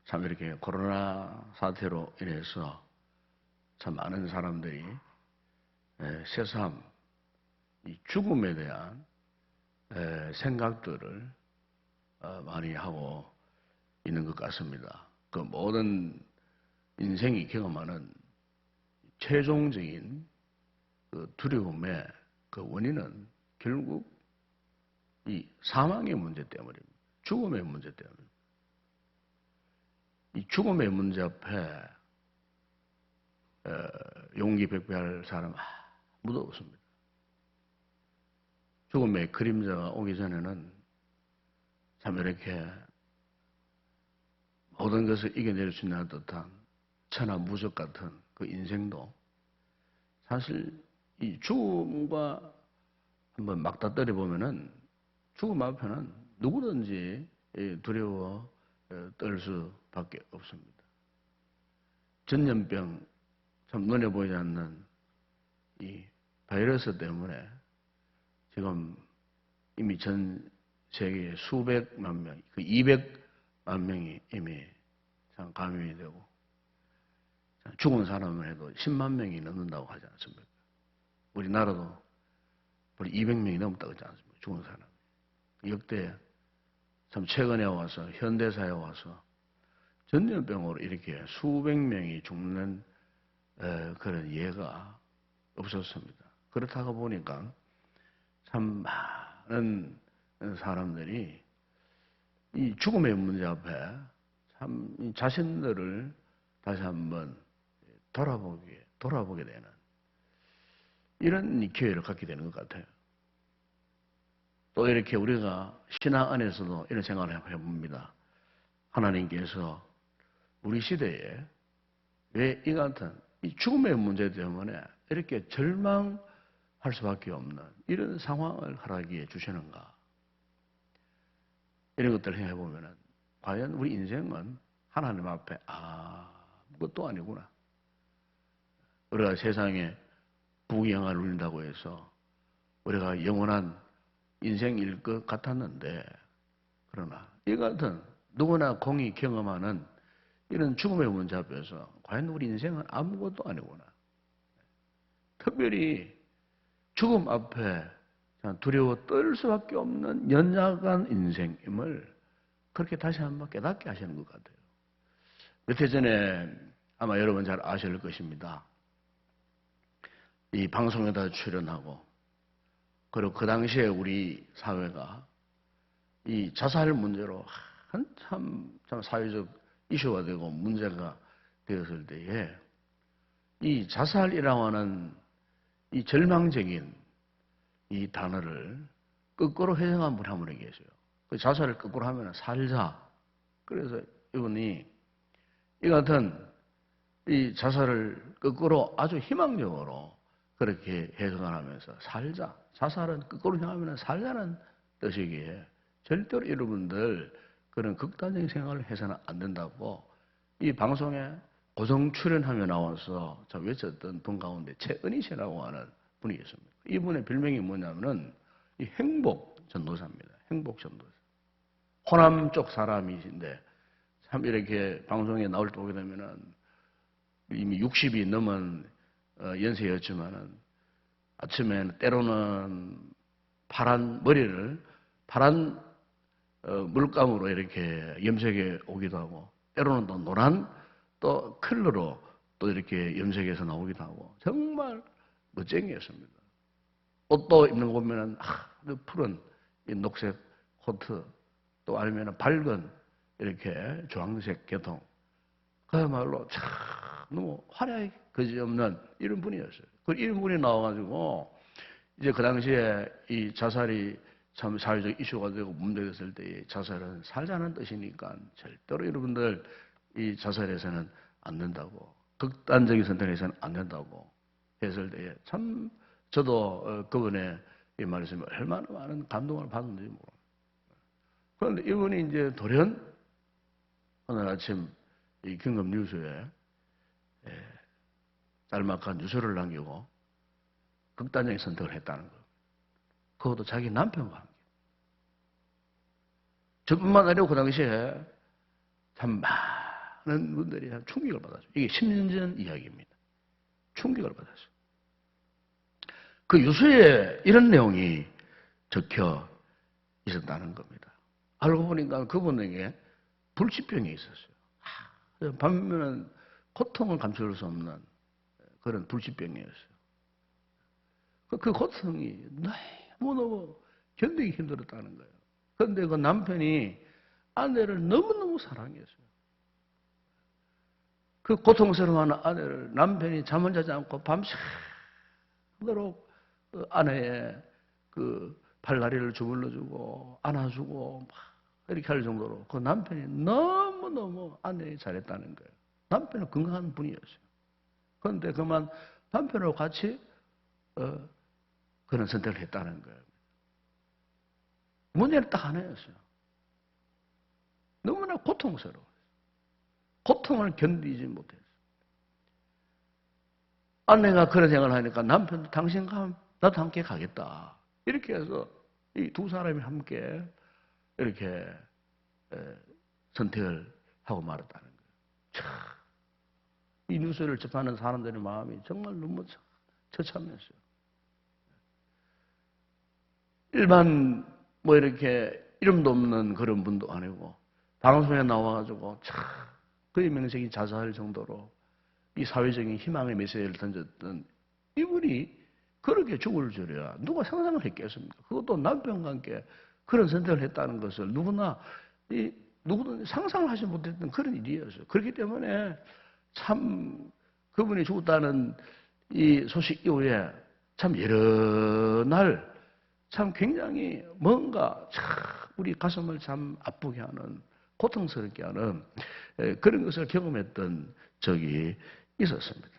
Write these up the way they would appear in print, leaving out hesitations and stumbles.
참 이렇게 코로나 사태로 인해서 참 많은 사람들이 새삼 이 죽음에 대한 생각들을 많이 하고 있는 것 같습니다. 그 모든 인생이 경험하는 최종적인 그 두려움의 그 원인은 결국 이 사망의 문제 때문입니다. 죽음의 문제 때문입니다. 이 죽음의 문제 앞에 용기 백배할 사람 아무도 없습니다. 죽음의 그림자가 오기 전에는 참 이렇게 모든 것을 이겨낼 수 있는 듯한 천하무적 같은 그 인생도 사실 이 죽음과 한번 막다뜨려 보면은 죽음 앞에는 누구든지 두려워 떨 수밖에 없습니다. 전염병, 참 눈에 보이지 않는 이 바이러스 때문에 지금 이미 전 세계에 수백만 명, 그 200만 명이 이미 참 감염이 되고 죽은 사람을 해도 10만 명이 넘는다고 하지 않습니까? 우리나라도 우리 200명이 넘었다고 하지 않습니까? 죽은 사람. 역대 참 최근에 와서 현대사에 와서 전염병으로 이렇게 수백 명이 죽는 그런 예가 없었습니다. 그렇다고 보니까 참 많은 사람들이 이 죽음의 문제 앞에 참 자신들을 다시 한번 돌아보게 되는 이런 기회를 갖게 되는 것 같아요. 또 이렇게 우리가 신앙 안에서도 이런 생각을 해봅니다. 하나님께서 우리 시대에 왜 이 같은 이 죽음의 문제 때문에 이렇게 절망할 수밖에 없는 이런 상황을 허락해 주시는가? 이런 것들을 해보면은 과연 우리 인생은 하나님 앞에 아무것도 아니구나. 우리가 세상에 부귀영화를 누린다고 해서 우리가 영원한 인생일 것 같았는데 그러나 이 같은 누구나 공이 경험하는 이런 죽음의 문제 앞에서 과연 우리 인생은 아무것도 아니구나. 특별히 죽음 앞에 두려워 떨 수밖에 없는 연약한 인생임을 그렇게 다시 한번 깨닫게 하시는 것 같아요. 몇 해 전에 아마 여러분 잘 아실 것입니다. 이 방송에다 출연하고 그리고 그 당시에 우리 사회가 이 자살 문제로 한참 참 사회적 이슈가 되고 문제가 되었을 때에 이 자살이라고 하는 이 절망적인 이 단어를 거꾸로 해석한 분 한 분이 계세요. 그 자살을 거꾸로 하면 살자. 그래서 이분이 이 같은 이 자살을 거꾸로 아주 희망적으로 그렇게 해석을 하면서 살자. 자살은 거꾸로 향하면 살자는 뜻이기에 절대로 여러분들 그런 극단적인 생각을 해서는 안 된다고 이 방송에 고정 출연하며 나와서 저 외쳤던 분 가운데 최은희 씨라고 하는 분이 있습니다. 이분의 별명이 뭐냐면은 이 행복 전도사입니다. 행복 전도사. 호남 쪽 사람이신데 참 이렇게 방송에 나올 때 오게 되면은 이미 60이 넘은 연세였지만은 아침에는 때로는 파란 머리를 파란 물감으로 이렇게 염색해 오기도 하고 때로는 또 노란 또 컬러로 또 이렇게 염색해서 나오기도 하고 정말 멋쟁이였습니다. 옷도 입는 거 보면은 그 푸른 이 녹색 코트 또 아니면 밝은 이렇게 주황색 계통 그야말로 참 너무 화려하게 그지없는 이런 분이었어요. 그 이런 분이 나와가지고 이제 그 당시에 이 자살이 참 사회적 이슈가 되고 문제됐을 때 자살은 살자는 뜻이니까 절대로 여러분들 이 자살해서는 안 된다고 극단적인 선택해서는 안 된다고 했을 때에 참 저도 그분의 이 말씀에 얼마나 많은 감동을 받았는지 모릅니다. 그런데 이분이 이제 돌연 오늘 아침 이 경금 뉴스에 짤막한 뉴스를 남기고 극단적인 선택을 했다는 거. 그것도 자기 남편과 함께. 저뿐만 아니라 그 당시에 참 많은 분들이 충격을 받았어요. 이게 10년 전 이야기입니다. 충격을 받았어요. 그 유서에 이런 내용이 적혀 있었다는 겁니다. 알고 보니까 그분에게 불치병이 있었어요. 반면은 고통을 감출 수 없는 그런 불치병이었어요. 그 고통이 너무너무 견디기 힘들었다는 거예요. 그런데 그 남편이 아내를 너무너무 사랑했어요. 그 고통스러워하는 아내를 남편이 잠을 자지 않고 밤새도록 그 아내의 그 발다리를 주물러주고 안아주고 막 이렇게 할 정도로 그 남편이 너무너무 아내에 잘했다는 거예요. 남편은 건강한 분이었어요. 그런데 그만 남편하고 같이 그런 선택을 했다는 거예요. 문제는 딱 하나였어요. 너무나 고통스러워요. 고통을 견디지 못했어요. 아내가 그런 생각을 하니까 남편도 당신과 나도 함께 가겠다. 이렇게 해서 이 두 사람이 함께 이렇게 선택을 하고 말았다는 거예요. 참, 이 뉴스를 접하는 사람들의 마음이 정말 너무 처참했어요. 일반 뭐 이렇게 이름도 없는 그런 분도 아니고 방송에 나와가지고 참 그의 명색이 자자할 정도로 이 사회적인 희망의 메시지를 던졌던 이분이 그렇게 죽을 줄이야 누가 상상을 했겠습니까? 그것도 남편과 함께 그런 선택을 했다는 것을 누구든 상상을 하지 못했던 그런 일이었어요. 그렇기 때문에 참 그분이 죽었다는 이 소식 이후에 참 여러 날 참 굉장히 뭔가 참 우리 가슴을 참 아프게 하는 고통스럽게 하는 그런 것을 경험했던 적이 있었습니다.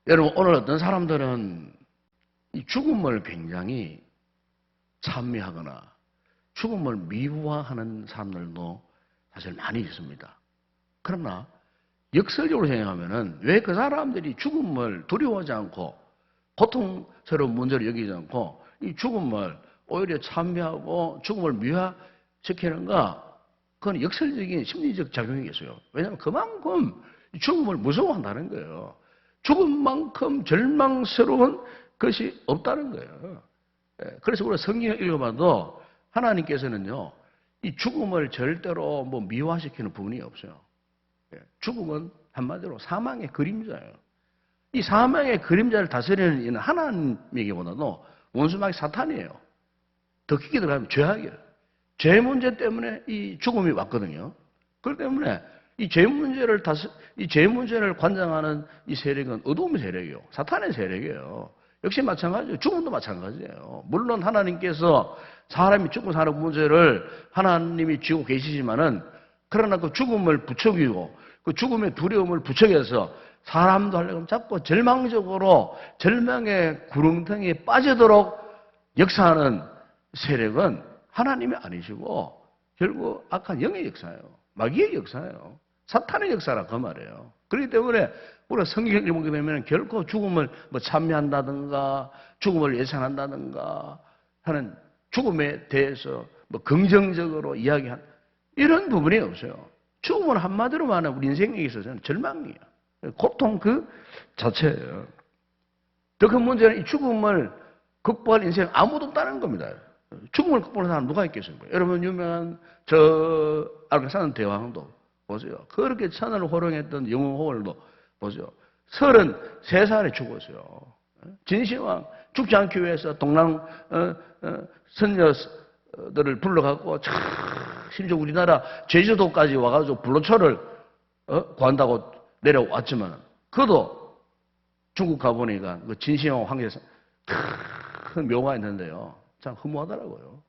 여러분 오늘 어떤 사람들은 이 죽음을 굉장히 찬미하거나 죽음을 미화하는 사람들도 사실 많이 있습니다. 그러나 역설적으로 생각하면은 왜 그 사람들이 죽음을 두려워하지 않고 고통스러운 문제를 여기지 않고 이 죽음을 오히려 찬미하고 죽음을 미화시키는가? 그건 역설적인 심리적 작용이겠어요. 왜냐하면 그만큼 죽음을 무서워한다는 거예요. 죽음만큼 절망스러운 것이 없다는 거예요. 그래서 우리가 성경을 읽어봐도 하나님께서는요, 이 죽음을 절대로 뭐 미화시키는 부분이 없어요. 죽음은 한마디로 사망의 그림자예요. 이 사망의 그림자를 다스리는 이는 하나님에게보다도 원수마귀 사탄이에요. 더 깊게 들어가면 죄악이에요. 죄 문제 때문에 이 죽음이 왔거든요. 그렇기 때문에 이 죄 문제를 관장하는 이 세력은 어두움의 세력이에요. 사탄의 세력이에요. 역시 마찬가지예요. 죽음도 마찬가지예요. 물론 하나님께서 사람이 죽고 사는 문제를 하나님이 쥐고 계시지만은 그러나 그 죽음을 부추기고 그 죽음의 두려움을 부추겨서 사람도 하려면 자꾸 절망적으로 절망의 구렁텅이에 빠지도록 역사하는 세력은 하나님이 아니시고 결국 악한 영의 역사예요. 마귀의 역사예요. 사탄의 역사라 그 말이에요. 그렇기 때문에 우리가 성경을 읽게 되면 결코 죽음을 뭐 찬미한다든가 죽음을 예찬한다든가 하는 죽음에 대해서 뭐 긍정적으로 이야기한 이런 부분이 없어요. 죽음은 한마디로 말하면 우리 인생에 있어서는 절망이에요. 고통 그 자체예요. 더 큰 문제는 이 죽음을 극복할 인생 아무도 없다는 겁니다. 죽음을 극복하는 사람 누가 있겠습니까? 여러분 유명한 저 알렉산더 대왕도 보세요. 그렇게 천을 호령했던 영웅 호월도 보세요. 33살에 죽었어요. 진시황 죽지 않기 위해서 동랑 선녀들을 불러갖고 심지어 우리나라 제주도까지 와가지고 불로초를 구한다고 내려왔지만 그도 중국 가보니까 그 진시황 황제에서 큰 묘가 있는데요. 참 허무하더라고요.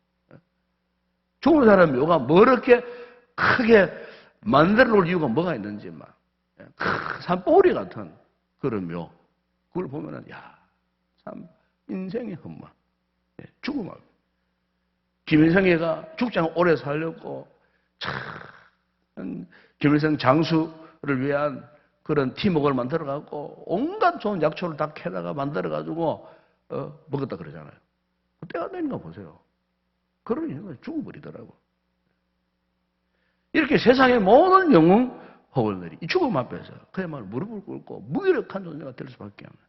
죽은 사람 묘가 뭐 이렇게 크게 만들어 놓을 이유가 뭐가 있는지 막 큰 산봉우리 같은 그런 묘 그걸 보면은 참 인생의 흠막 죽음을 김일성이가 죽지 않고 오래 살렸고 참 김일성 장수를 위한 그런 팀웍을 만들어갖고 온갖 좋은 약초를 다 캐다가 만들어가지고 먹었다 그러잖아요. 때가 되니까 보세요. 그런 인생을 죽어버리더라고. 이렇게 세상의 모든 영웅 호걸들이 이 죽음 앞에서 그야말로 무릎을 꿇고 무기력한 존재가 될 수밖에 없는.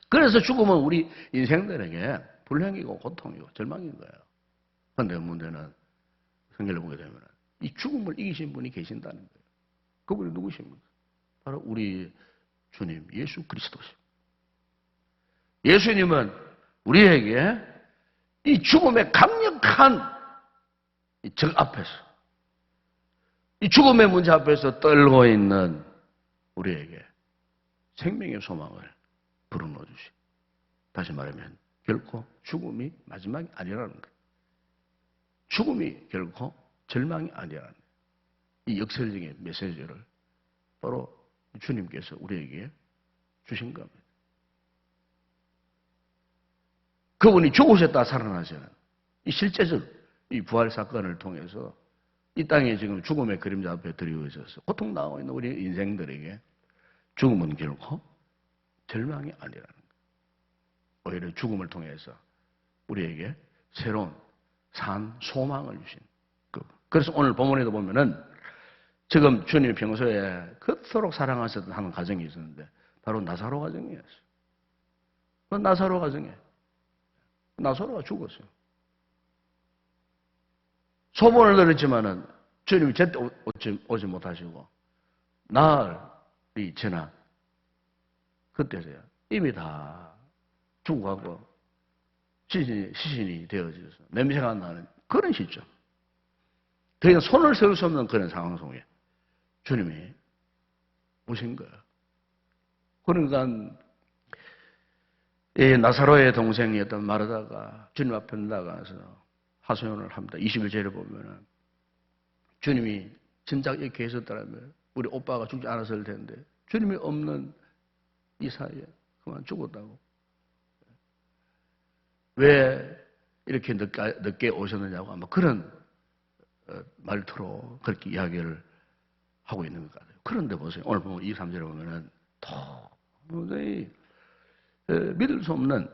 그래서 죽음은 우리 인생들에게 불행이고 고통이고 절망인 거예요. 그런데 문제는 성경을 보게 되면 이 죽음을 이기신 분이 계신다는 거예요. 그분이 누구십니까? 바로 우리 주님 예수 그리스도십니다. 예수님은 우리에게 이 죽음의 강력한 적 앞에서, 이 죽음의 문제 앞에서 떨고 있는 우리에게 생명의 소망을 불어넣어 주시. 다시 말하면 결코 죽음이 마지막이 아니라는 거예요. 죽음이 결코 절망이 아니라는 이 역설적인 메시지를 바로 주님께서 우리에게 주신 겁니다. 그분이 죽으셨다 살아나시는 이 실제적 이 부활 사건을 통해서 이 땅에 지금 죽음의 그림자 앞에 드리고 있어서 고통당하고 있는 우리 인생들에게 죽음은 결코 절망이 아니라는 거예요. 오히려 죽음을 통해서 우리에게 새로운 산 소망을 주신 그. 그래서 오늘 본문에도 보면은 지금 주님이 평소에 그토록 사랑하셨던 한 가정이 있었는데 바로 나사로 가정이었어요. 그 나사로 가정에 나사로가 죽었어요. 소문을 들었지만은 주님이 제때 오지 못하시고 나흘이 지나 그때서야 이미 다 죽어가고 시신이 되어져서 냄새가 나는 그런 시점. 더 이상 손을 세울 수 없는 그런 상황 속에 주님이 오신 거예요. 그러니까 이 나사로의 동생이었던 마르다가 주님 앞에 나가서 하소연을 합니다. 21절에 보면은 주님이 진작 이렇게 계셨더라면 우리 오빠가 죽지 않았을 텐데 주님이 없는 이 사이에 그만 죽었다고. 왜 이렇게 늦게 오셨느냐고 아마 그런 말투로 그렇게 이야기를 하고 있는 것 같아요. 그런데 보세요. 오늘 보면 23절에 보면은 도저히 믿을 수 없는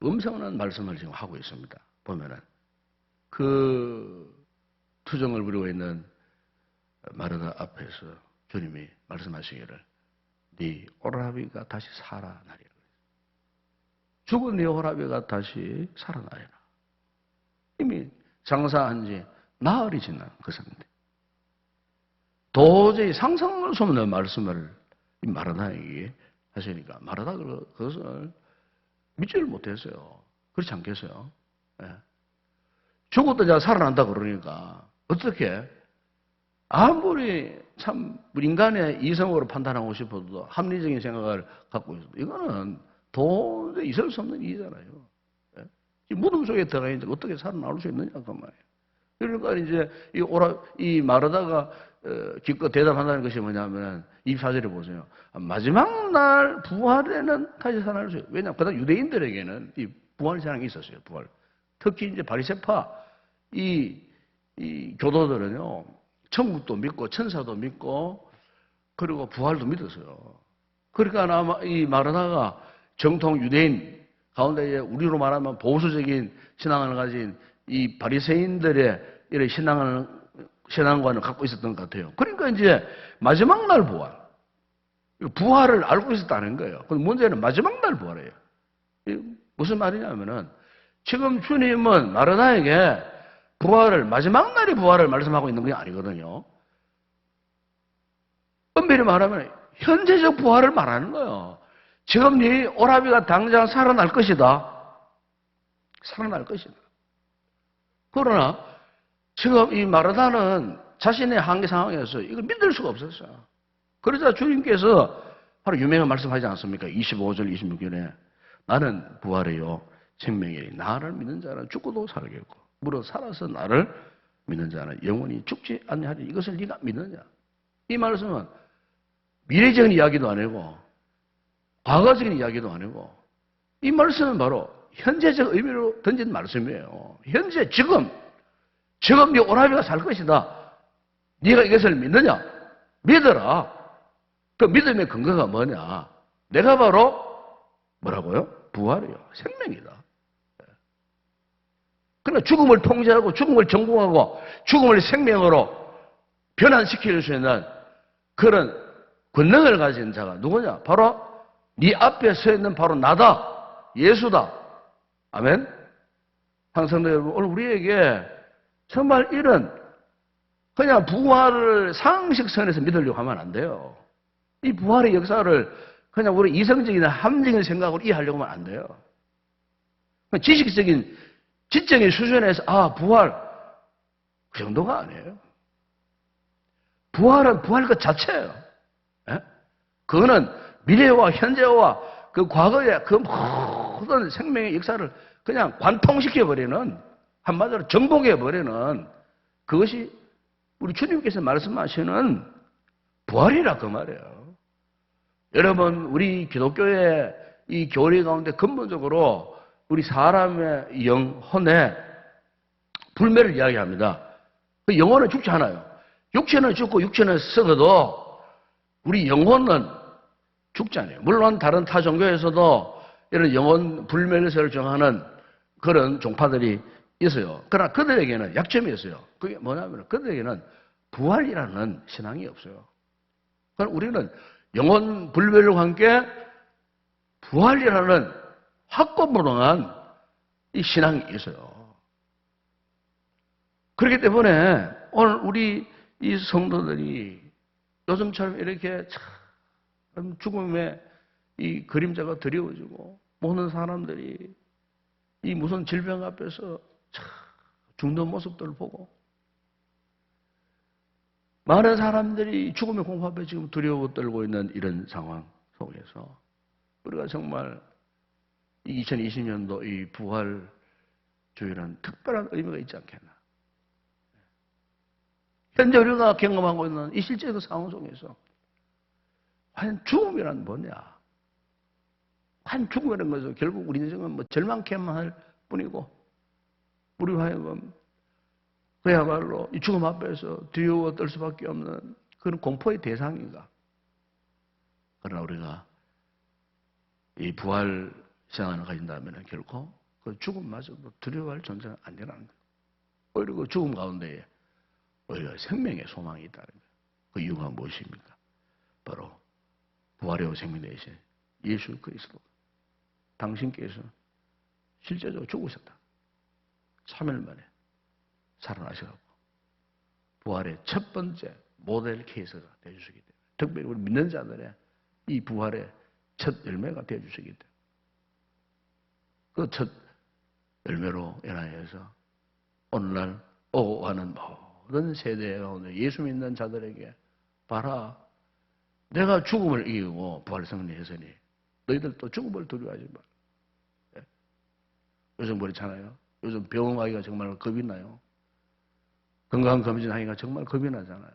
엄청난 말씀을 지금 하고 있습니다. 보면은 그 투정을 부리고 있는 마르다 앞에서 주님이 말씀하시기를 네 오라비가 다시 살아나리라. 죽은 네 오라비가 다시 살아나리라. 이미 장사한 지 나흘이 지난 것인데 도저히 상상할 수 없는 말씀을 이 마르다에게 하시니까 마르다가 그것을 믿지를 못했어요. 그렇지 않겠어요? 네. 죽었다 자 살아난다 그러니까 어떻게 아무리 참 인간의 이성으로 판단하고 싶어도 합리적인 생각을 갖고 있어도 이거는 도저히 있을 수 없는 일이잖아요. 네? 무덤 속에 들어가 있는데 어떻게 살아나올 수 있느냐 그 말이에요. 그러니까 이제 이 마르다가 기껏 대답한다는 것이 뭐냐면 24절에 보세요. 마지막 날 부활에는 다시 살아날 수 있어요. 왜냐하면 그다음 유대인들에게는 이 부활 신앙이 있었어요. 부활. 특히 이제 바리새파 이 교도들은요 천국도 믿고 천사도 믿고 그리고 부활도 믿었어요. 그러니까 아마 이 마르다가 정통 유대인 가운데 우리로 말하면 보수적인 신앙을 가진 이 바리새인들의 이런 신앙관을 갖고 있었던 것 같아요. 그러니까 이제 마지막 날 부활을 알고 있었다는 거예요. 근데 문제는 마지막 날 부활이에요. 무슨 말이냐면은 지금 주님은 마르다에게 마지막 날의 부활을 말씀하고 있는 게 아니거든요. 엄밀히 말하면 현재적 부활을 말하는 거예요. 지금 네 오라비가 당장 살아날 것이다. 살아날 것이다. 그러나 지금 이 마르다는 자신의 한계 상황에서 이걸 믿을 수가 없었어요. 그러자 주님께서 바로 유명한 말씀하지 않습니까? 25절, 26절에 나는 부활이요 생명이니 나를 믿는 자는 죽고도 살겠고 무릇 살아서 나를 믿는 자는 영원히 죽지 않냐하리. 이것을 네가 믿느냐? 이 말씀은 미래적인 이야기도 아니고 과거적인 이야기도 아니고 이 말씀은 바로 현재적 의미로 던진 말씀이에요. 현재 지금 네 오라비가 살 것이다. 네가 이것을 믿느냐? 믿어라. 그 믿음의 근거가 뭐냐? 내가 바로 뭐라고요? 부활이요. 생명이다. 그러나 죽음을 통제하고 죽음을 정복하고 죽음을 생명으로 변환시킬 수 있는 그런 권능을 가진 자가 누구냐? 바로 네 앞에 서 있는 바로 나다. 예수다. 아멘? 항상 여러분, 오늘 우리에게 정말 이런 그냥 부활을 상식선에서 믿으려고 하면 안 돼요. 이 부활의 역사를 그냥 우리 이성적인 함정인 생각으로 이해하려고 하면 안 돼요. 지식적인 지적인 수준에서 부활 그 정도가 아니에요. 부활은 부활 것 자체예요. 예? 그거는 미래와 현재와 그 과거의 그 모든 생명의 역사를 그냥 관통시켜버리는, 한마디로 정복해버리는 그것이 우리 주님께서 말씀하시는 부활이라 그 말이에요. 여러분, 우리 기독교의 이 교리 가운데 근본적으로 우리 사람의 영혼의 불멸을 이야기합니다. 그 영혼은 죽지 않아요. 육체는 죽고 육체는 썩어도 우리 영혼은 죽지 않아요. 물론 다른 타 종교에서도 이런 영혼 불멸설을 정하는 그런 종파들이 있어요. 그러나 그들에게는 약점이 있어요. 그게 뭐냐면 그들에게는 부활이라는 신앙이 없어요. 그럼 우리는 영혼 불멸과 함께 부활이라는 확고부동한 이 신앙이 있어요. 그렇기 때문에 오늘 우리 이 성도들이 요즘처럼 이렇게 참 죽음의 이 그림자가 드리워지고 모든 사람들이 이 무슨 질병 앞에서 참 죽는 모습들을 보고 많은 사람들이 죽음의 공포 앞에 지금 두려워 떨고 있는 이런 상황 속에서 우리가 정말 2020년도 이 부활주의는 특별한 의미가 있지 않겠나. 현재 우리가 경험하고 있는 이 실제의 상황 속에서 과연 죽음이란 뭐냐? 과연 죽음이라는 것은 결국 우리 인생은 뭐 절망케만 할 뿐이고 우리 하여금 그야말로 이 죽음 앞에서 두려워 떨 수밖에 없는 그런 공포의 대상인가? 그러나 우리가 이 부활 신앙을 가진다면 결코 그 죽음마저도 두려워할 존재는 아니라는 거예요. 오히려 그 죽음 가운데에 오히려 생명의 소망이 있다는 거예요. 그 이유가 무엇입니까? 바로 부활의 생명 되신 예수 그리스도. 당신께서 실제적으로 죽으셨다. 3일 만에 살아나셔서 부활의 첫 번째 모델 케이스가 되어주시기 때문에 특별히 우리 믿는 자들의 이 부활의 첫 열매가 되어주시기 때문에 그 첫 열매로 인하여서 오늘날 오고 가는 모든 세대 가운데 예수 믿는 자들에게 봐라, 내가 죽음을 이기고 부활 승리했으니 너희들도 죽음을 두려워하지 마. 네. 요즘 그렇잖아요. 요즘 병원 가기가 정말 겁이 나요. 건강검진하기가 정말 겁이 나잖아요.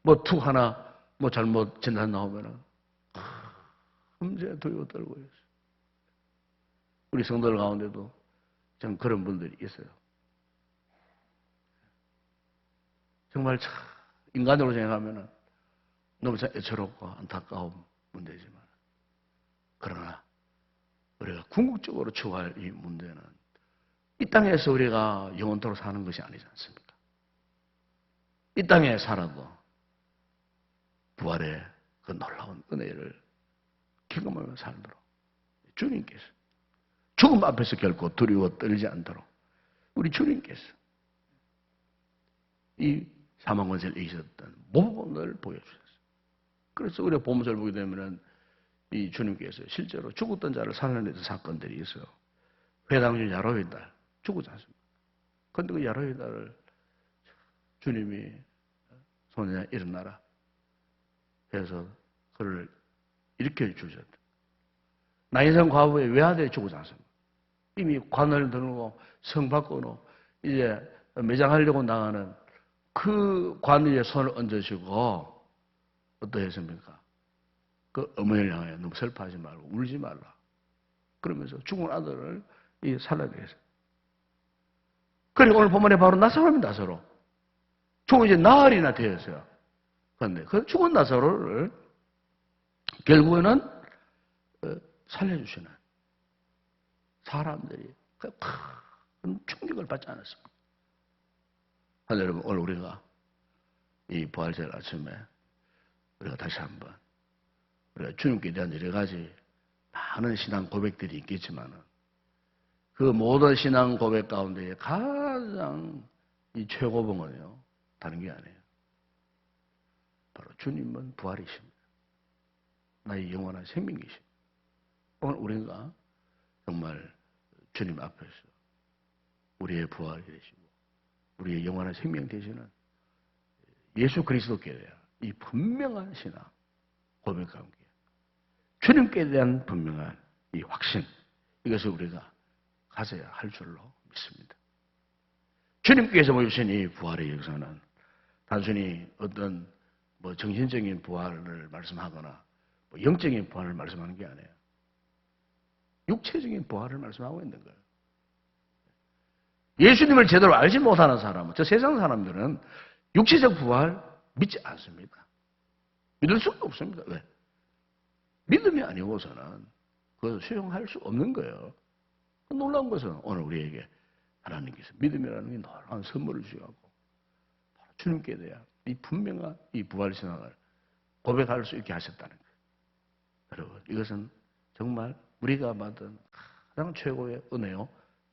뭐 툭 하나 뭐 잘못 진단 나오면은 금세 두려워 떨고 있어요. 우리 성도들 가운데도 좀 그런 분들이 있어요. 정말 참 인간으로 생각하면은 너무 애처롭고 안타까운 문제지만 그러나 우리가 궁극적으로 추구할 이 문제는 이 땅에서 우리가 영원토록 사는 것이 아니지 않습니까? 이 땅에 살아도 부활의 그 놀라운 은혜를 경험하며 살도록 주님께서 죽음 앞에서 결코 두려워 떨지 않도록 우리 주님께서 이 사망 권세를 이기셨던 모범을 보여주셨어요. 그래서 우리가 본문을 보게 되면은 이 주님께서 실제로 죽었던 자를 살려내는 사건들이 있어요. 회당 중 야로의 딸 죽지 않습니까? 그런데 그 야로의 딸을 주님이 소녀야 일어나라 해서 그를 일으켜 주셨다. 나인성 과부의 외아들이 죽지 않습니까? 이미 관을 들고 성 밖으로 이제 매장하려고 나가는 그 관 위에 손을 얹으시고 어떠했습니까? 그 어머니를 향하여 너무 슬퍼하지 말고 울지 말라. 그러면서 죽은 아들을 살려내겠어요. 그리고 오늘 본문에 바로 나사로입니다. 나사로. 죽은 이제 나흘이나 되었어요. 그런데 그 죽은 나사로를 결국에는 살려주시는 사람들이 그런 충격을 받지 않았습니다. 하늘 여러분, 오늘 우리가 이 부활절 아침에 우리가 다시 한번 우리가 주님께 대한 여러 가지 많은 신앙 고백들이 있겠지만 그 모든 신앙 고백 가운데 가장 이 최고봉은요, 다른 게 아니에요. 바로 주님은 부활이십니다. 나의 영원한 생명이십니다. 오늘 우리가 정말 주님 앞에서 우리의 부활이 되시고 우리의 영원한 생명 되시는 예수 그리스도께 대한 이 분명한 신앙 고백과 함께 주님께 대한 분명한 이 확신, 이것을 우리가 가져야 할 줄로 믿습니다. 주님께서 보여주신 이 부활의 역사는 단순히 어떤 정신적인 부활을 말씀하거나 영적인 부활을 말씀하는 게 아니에요. 육체적인 부활을 말씀하고 있는 거예요. 예수님을 제대로 알지 못하는 사람은, 저 세상 사람들은 육체적 부활 믿지 않습니다. 믿을 수가 없습니다. 왜? 믿음이 아니고서는 그것을 수용할 수 없는 거예요. 놀라운 것은 오늘 우리에게 하나님께서 믿음이라는 게 놀라운 선물을 주셔서 주님께 대한 이 분명한 이 부활 신앙을 고백할 수 있게 하셨다는 거예요. 여러분, 이것은 정말 우리가 받은 가장 최고의 은혜요,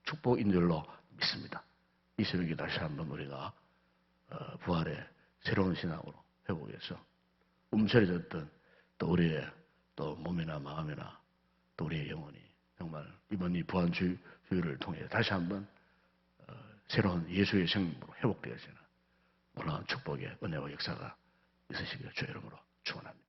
축복인 줄로 믿습니다. 이 새벽에 다시 한번 우리가 부활의 새로운 신앙으로 회복해서 움츠러졌던 또 우리의 또 몸이나 마음이나 또 우리의 영혼이 정말 이번 이 부활 주일을 통해 다시 한번 새로운 예수의 생명으로 회복되어지는 놀라운 축복의 은혜와 역사가 있으시기를 주의 이름으로 축원합니다.